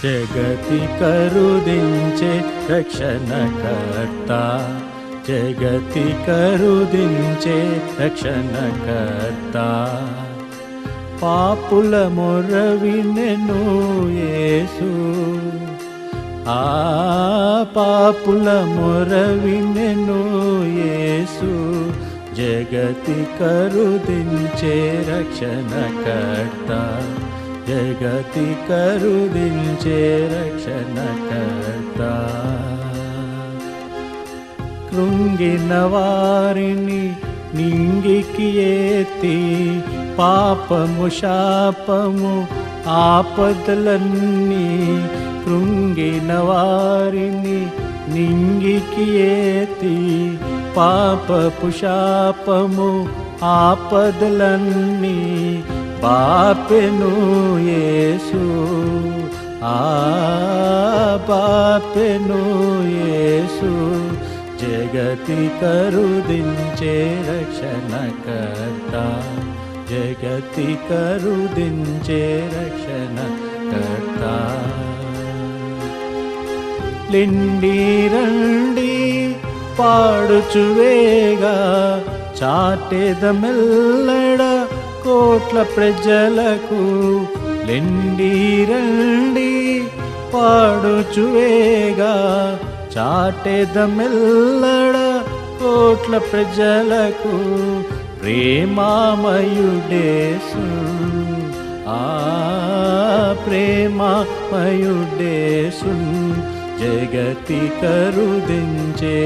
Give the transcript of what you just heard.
జగతి కరుదించే రక్షణకర్త, జగతి కరుదించే రక్షణకర్త. పాపుల మొర్ర వినెను యేసు, ఆ పాపుల మొర్ర వినెను యేసు. జగతి కరుదించే రక్షణకర్త, జగతి కరుదించే రక్షణకర్త. కృంగిన వారిని నింగికి ఎత్తి, పాపము శాపము ఆపదలన్నీ. కృంగిన వారిని నింగికి ఎత్తి, పాపపు శాపము ఆపదలన్నీ బాపెను యేసు, ఆ బాపెను యేసు. జగతి కరుదించే రక్షణకర్త, జగతి కరుదించే రక్షణకర్త. లెండి రండి పాడుచువేగా, చాటెదమెల్లడ కోట్ల ప్రజలకు. లెండి రండి పాడుచువేగా, చాటెదమెల్లడ కోట్ల ప్రజలకు. ప్రేమామయుడేసు, ఆ ప్రేమామయుడేసు. జగతి కరుదించే